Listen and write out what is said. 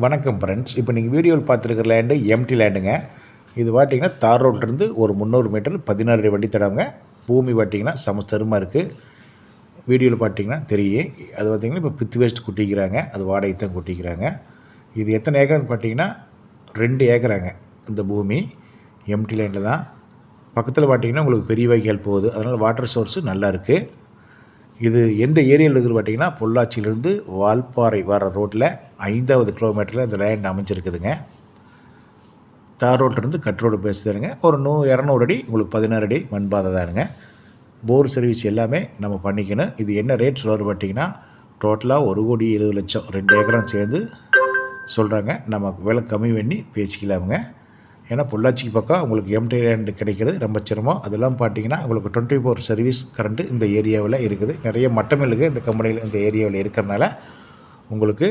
வணக்கம் ஃப்ரெண்ட்ஸ். இப்போ நீங்கள் வீடியோவில் பார்த்துருக்கிற லேண்டு எம்டி லேண்டுங்க. இது பார்த்தீங்கன்னா தார் ரோட்லேருந்து ஒரு 300 மீட்டர் 16 அடி வண்டி தடவுங்க. பூமி பார்த்தீங்கன்னா சமஸ்தரமாக இருக்குது. வீடியோவில் பார்த்தீங்கன்னா தெரியும். அது பார்த்தீங்கன்னா இப்போ பித்து வேஸ்ட் கொட்டிக்கிறாங்க. அது வாடகை தான் கொட்டிக்கிறாங்க. இது எத்தனை ஏக்கர்னு பார்த்தீங்கன்னா 2 ஏக்கராங்க. இந்த பூமி எம்டி லேண்டில் தான். பக்கத்தில் பார்த்தீங்கன்னா உங்களுக்கு பெரிய வைக்கால் போகுது. அதனால் வாட்டர் சோர்ஸு நல்லா இருக்குது. இது எந்த ஏரியாவில் இருக்குது பார்த்தீங்கன்னா பொள்ளாச்சியிலேருந்து வால்பாறை வர ரோட்டில் 5வது கிலோமீட்டரில் இந்த லேண்ட் அமைஞ்சிருக்குதுங்க. தார் ரோட்லேருந்து கட் ரோடு பேசுதானுங்க. ஒரு 200 அடி உங்களுக்கு 16 அடி மண்பாதை தானுங்க. போர் சர்வீஸ் எல்லாமே நம்ம பண்ணிக்கணும். இது என்ன ரேட் சொல்லுவார் பார்த்தீங்கன்னா டோட்டலாக 1,70,00,000 2 ஏக்கரும் சேர்ந்து சொல்கிறாங்க. நம்ம விலை கம்மி பண்ணி பேசிக்கலாமுங்க. ஏன்னா பொள்ளாச்சிக்கு பக்கம் உங்களுக்கு எம்டி லேண்ட் கிடைக்கிறது ரொம்ப சிரமம். அதெல்லாம் பார்த்தீங்கன்னா உங்களுக்கு 24 சர்வீஸ் கரண்ட்டு இந்த ஏரியாவில் இருக்குது. நிறைய மட்டமில்லுங்க இந்த கம்பெனியில் இந்த ஏரியாவில் இருக்கிறனால உங்களுக்கு